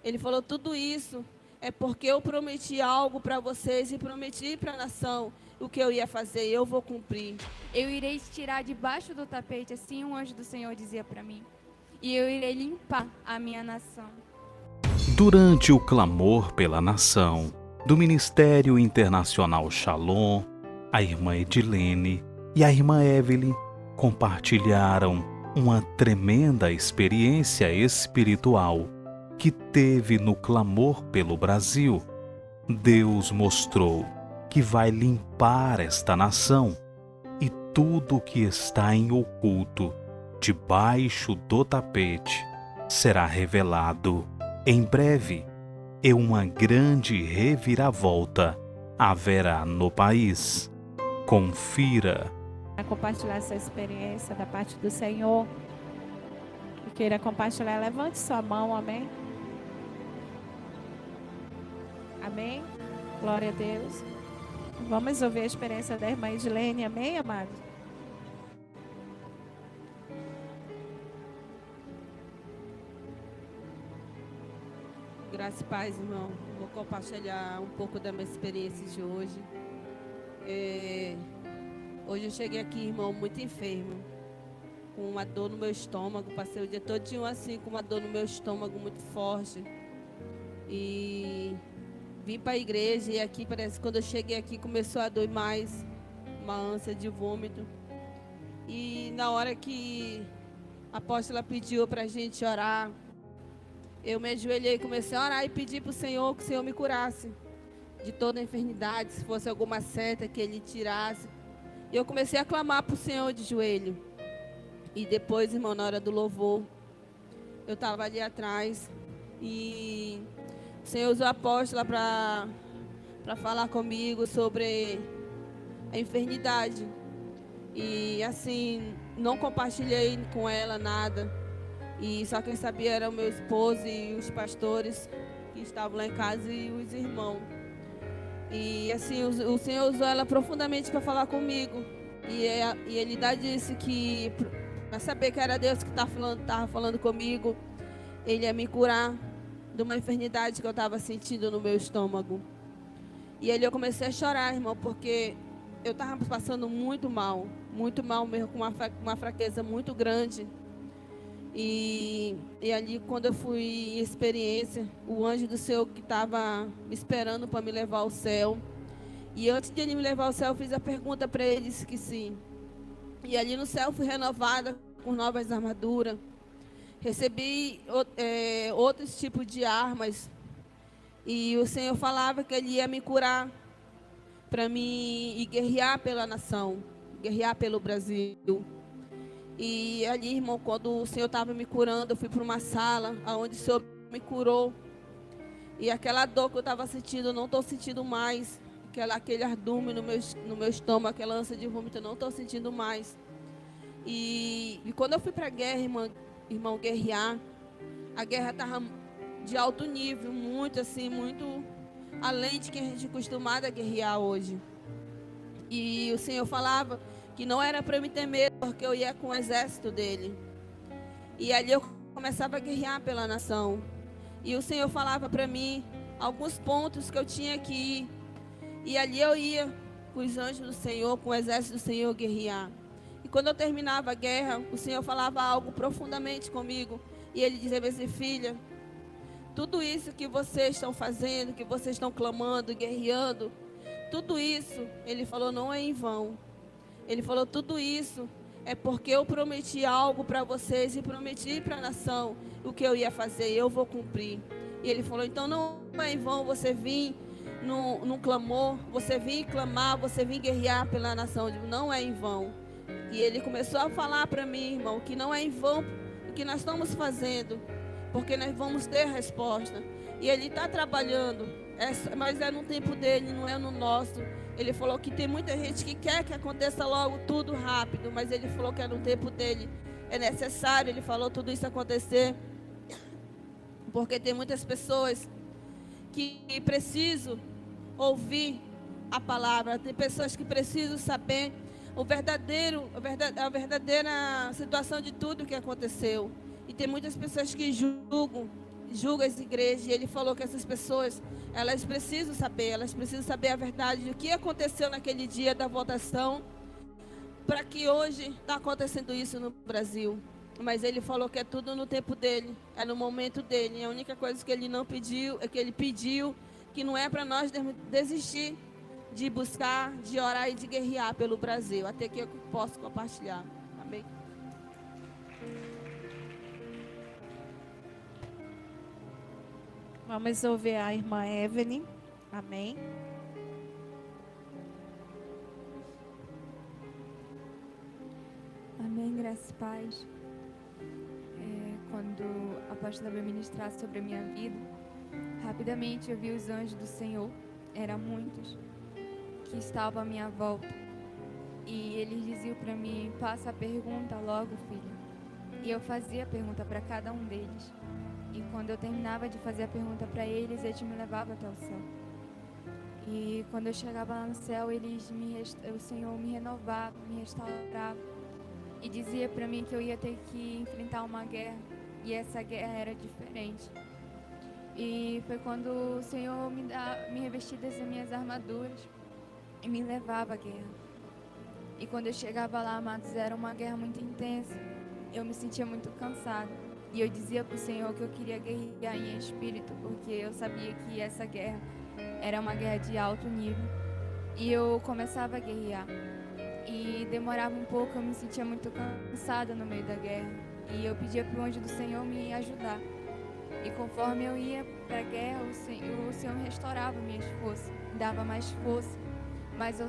Ele falou, tudo isso é porque eu prometi algo para vocês e prometi para a nação o que eu ia fazer, eu vou cumprir. Eu irei te tirar debaixo do tapete, assim um anjo do Senhor dizia para mim. E eu irei limpar a minha nação. Durante o clamor pela nação, do Ministério Internacional Shalom, a irmã Edilene e a irmã Evelyn compartilharam uma tremenda experiência espiritual que teve no clamor pelo Brasil. Deus mostrou que vai limpar esta nação e tudo que está em oculto, debaixo do tapete, será revelado em breve, e uma grande reviravolta haverá no país. Confira. A compartilhar essa experiência da parte do Senhor, que queira compartilhar, levante sua mão, amém? Amém? Glória a Deus. Vamos ouvir a experiência da irmã Edilene, amém, amados? Graças e paz, irmão. Vou compartilhar um pouco da minha experiência de hoje. Hoje eu cheguei aqui, irmão, muito enfermo, com uma dor no meu estômago. Passei o dia todinho assim, com uma dor no meu estômago muito forte. E vim para a igreja e aqui parece que quando eu cheguei aqui começou a doer mais, uma ânsia de vômito. E na hora que a apóstola pediu para a gente orar, eu me ajoelhei e comecei a orar e pedir para o Senhor que o Senhor me curasse de toda a enfermidade, se fosse alguma seta que Ele tirasse. E eu comecei a clamar para o Senhor de joelho. E depois, irmão, na hora do louvor, eu estava ali atrás e o Senhor usou a apóstola para falar comigo sobre a enfermidade. E assim, não compartilhei com ela nada. E só quem sabia era o meu esposo e os pastores que estavam lá em casa e os irmãos. E assim, o Senhor usou ela profundamente para falar comigo. E ele disse que, para saber que era Deus que estava falando comigo, Ele ia me curar de uma enfermidade que eu estava sentindo no meu estômago. E aí eu comecei a chorar, irmão, porque eu estava passando muito mal mesmo, com uma fraqueza muito grande. E ali, quando eu fui em experiência, o anjo do Senhor que estava me esperando para me levar ao céu. E antes de ele me levar ao céu, eu fiz a pergunta para ele, disse que sim. E ali no céu fui renovada com novas armaduras. Recebi outros tipos de armas. E o Senhor falava que Ele ia me curar para mim ir guerrear pela nação, guerrear pelo Brasil. E ali, irmão, quando o Senhor estava me curando, eu fui para uma sala onde o Senhor me curou. E aquela dor que eu estava sentindo, eu não estou sentindo mais. Aquele ardume no meu estômago, aquela ânsia de vômito, eu não estou sentindo mais. E quando eu fui para a guerra, irmão, guerrear, a guerra estava de alto nível, muito além de que a gente é acostumado a guerrear hoje. E o Senhor falava que não era para eu me temer, porque eu ia com o exército dele. E ali eu começava a guerrear pela nação. E o Senhor falava para mim alguns pontos que eu tinha que ir. E ali eu ia com os anjos do Senhor, com o exército do Senhor guerrear. E quando eu terminava a guerra, o Senhor falava algo profundamente comigo. E Ele dizia assim, filha, tudo isso que vocês estão fazendo, que vocês estão clamando, guerreando, tudo isso, Ele falou, não é em vão. Ele falou, tudo isso é porque eu prometi algo para vocês e prometi para a nação o que eu ia fazer, eu vou cumprir. E Ele falou, então não é em vão você vir num clamor, você vir clamar, você vir guerrear pela nação. Eu digo, não é em vão. E Ele começou a falar para mim, irmão, que não é em vão o que nós estamos fazendo, porque nós vamos ter resposta. E Ele está trabalhando, mas é no tempo dele, não é no nosso. Ele falou que tem muita gente que quer que aconteça logo tudo rápido, mas Ele falou que é no tempo dele. É necessário, Ele falou, tudo isso acontecer, porque tem muitas pessoas que precisam ouvir a palavra, tem pessoas que precisam saber a verdadeira situação de tudo que aconteceu. E tem muitas pessoas que julgam julga as igrejas. E ele falou que essas pessoas, elas precisam saber a verdade do que aconteceu naquele dia da votação, para que hoje está acontecendo isso no Brasil. Mas ele falou que é tudo no tempo dele, é no momento dele. E a única coisa que ele não pediu, é que ele pediu, que não é para nós desistir de buscar, de orar e de guerrear pelo Brasil. Até que eu posso compartilhar. Amém? Vamos ouvir a irmã Evelyn. Amém. Amém, graças e paz. Quando a apóstola veio ministrar sobre a minha vida, rapidamente eu vi os anjos do Senhor, eram muitos, que estavam à minha volta. E eles diziam para mim: passa a pergunta logo, filha. E eu fazia a pergunta para cada um deles. E quando eu terminava de fazer a pergunta para eles, eles me levavam até o céu. E quando eu chegava lá no céu, o Senhor me renovava, me restaurava. E dizia para mim que eu ia ter que enfrentar uma guerra. E essa guerra era diferente. E foi quando o Senhor me revestia das minhas armaduras e me levava à guerra. E quando eu chegava lá, amados, era uma guerra muito intensa. Eu me sentia muito cansada. E eu dizia para o Senhor que eu queria guerrear em espírito, porque eu sabia que essa guerra era uma guerra de alto nível. E eu começava a guerrear. E demorava um pouco, eu me sentia muito cansada no meio da guerra. E eu pedia para o anjo do Senhor me ajudar. E conforme eu ia para a guerra, o Senhor me restaurava minhas forças, dava mais força, mais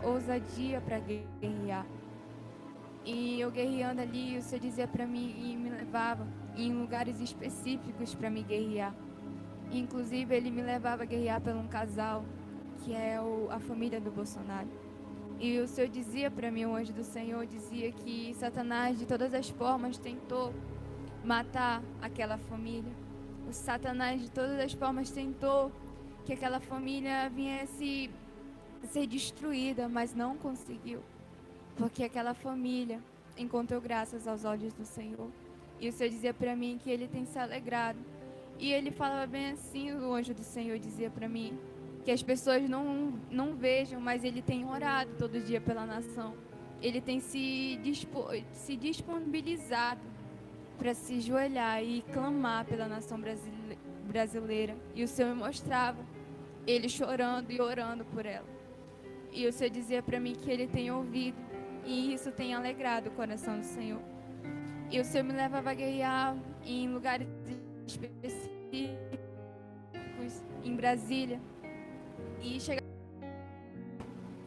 ousadia para guerrear. E eu guerreando ali, o Senhor dizia para mim e me levava em lugares específicos para me guerrear. Inclusive, ele me levava a guerrear por um casal, que é a família do Bolsonaro. E o Senhor dizia para mim, o anjo do Senhor dizia que Satanás, de todas as formas, tentou matar aquela família. O Satanás, de todas as formas, tentou que aquela família viesse a ser destruída, mas não conseguiu. Porque aquela família encontrou graças aos olhos do Senhor. E o Senhor dizia para mim que ele tem se alegrado. E ele falava bem assim, o anjo do Senhor dizia para mim, que as pessoas não vejam, mas ele tem orado todo dia pela nação. Ele tem se disponibilizado para se ajoelhar e clamar pela nação brasileira. E o Senhor me mostrava ele chorando e orando por ela. E o Senhor dizia para mim que ele tem ouvido, e isso tem alegrado o coração do Senhor. E o Senhor me levava a guerrear em lugares específicos, em Brasília. E chegava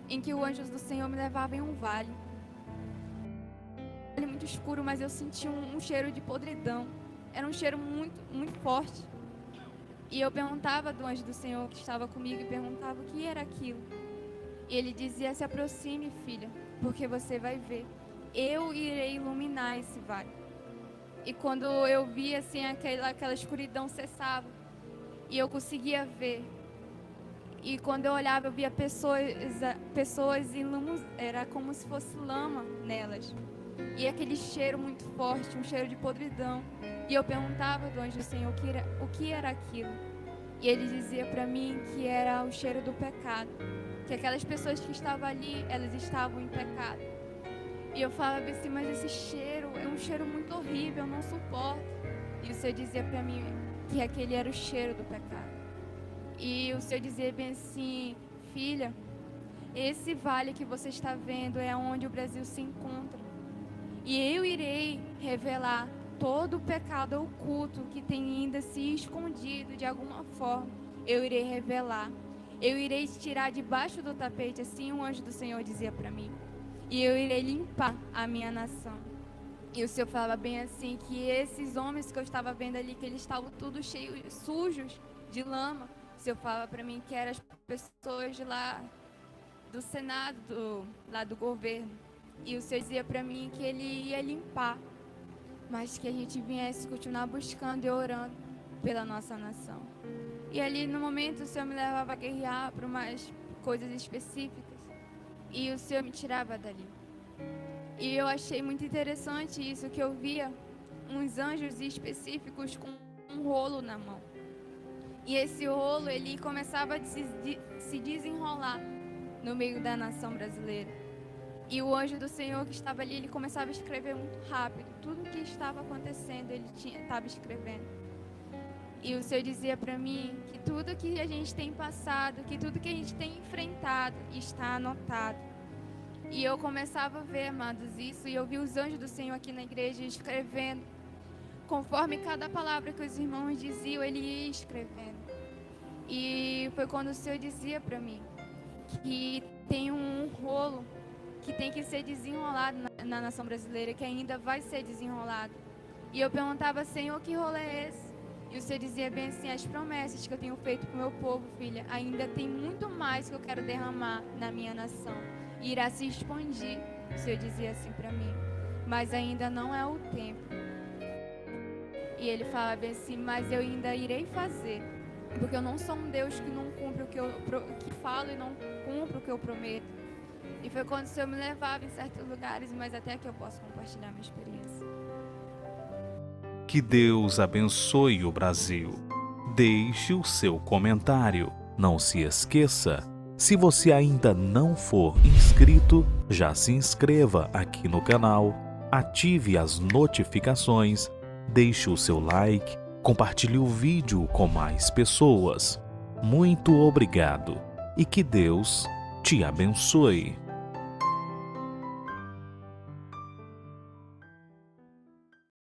em que o anjo do Senhor me levava em um vale. Um vale muito escuro, mas eu senti um cheiro de podridão. Era um cheiro muito, muito forte. E eu perguntava do anjo do Senhor que estava comigo e perguntava o que era aquilo. E ele dizia: se aproxime, filha, porque você vai ver. Eu irei iluminar esse vale. E quando eu via assim, aquela escuridão cessava. E eu conseguia ver. E quando eu olhava, eu via pessoas em lama, era como se fosse lama nelas. E aquele cheiro muito forte, um cheiro de podridão. E eu perguntava do anjo do Senhor o que era aquilo. E ele dizia para mim que era o cheiro do pecado. Que aquelas pessoas que estavam ali, elas estavam em pecado. E eu falava assim: mas esse cheiro é um cheiro muito horrível, eu não suporto. E o Senhor dizia para mim que aquele era o cheiro do pecado. E o Senhor dizia bem assim: filha, esse vale que você está vendo é onde o Brasil se encontra. E eu irei revelar todo o pecado oculto que tem ainda se escondido de alguma forma. Eu irei revelar. Eu irei tirar debaixo do tapete, assim o anjo do Senhor dizia para mim. E eu irei limpar a minha nação. E o Senhor falava bem assim, que esses homens que eu estava vendo ali, que eles estavam todos cheios, sujos de lama. O Senhor falava para mim que eram as pessoas de lá do Senado, lá do governo. E o Senhor dizia para mim que ele ia limpar, mas que a gente viesse continuar buscando e orando pela nossa nação. E ali no momento o Senhor me levava a guerrear para umas coisas específicas. E o Senhor me tirava dali. E eu achei muito interessante isso, que eu via uns anjos específicos com um rolo na mão. E esse rolo, ele começava a se desenrolar no meio da nação brasileira. E o anjo do Senhor que estava ali, ele começava a escrever muito rápido. Tudo o que estava acontecendo, ele estava escrevendo. E o Senhor dizia para mim que tudo que a gente tem passado, que tudo que a gente tem enfrentado, está anotado. E eu começava a ver, amados, isso. E eu vi os anjos do Senhor aqui na igreja escrevendo. Conforme cada palavra que os irmãos diziam, ele ia escrevendo. E foi quando o Senhor dizia para mim que tem um rolo que tem que ser desenrolado na nação brasileira, que ainda vai ser desenrolado. E eu perguntava, Senhor, que rolo é esse? E o Senhor dizia bem assim, as promessas que eu tenho feito para o meu povo, filha, ainda tem muito mais que eu quero derramar na minha nação. E irá se expandir, o Senhor dizia assim para mim, mas ainda não é o tempo. E ele fala bem assim, mas eu ainda irei fazer, porque eu não sou um Deus que não cumpre o que falo e não cumpre o que eu prometo. E foi quando o Senhor me levava em certos lugares, mas até que eu posso compartilhar minha experiência. Que Deus abençoe o Brasil. Deixe o seu comentário. Não se esqueça, se você ainda não for inscrito, já se inscreva aqui no canal, ative as notificações, deixe o seu like, compartilhe o vídeo com mais pessoas. Muito obrigado e que Deus te abençoe.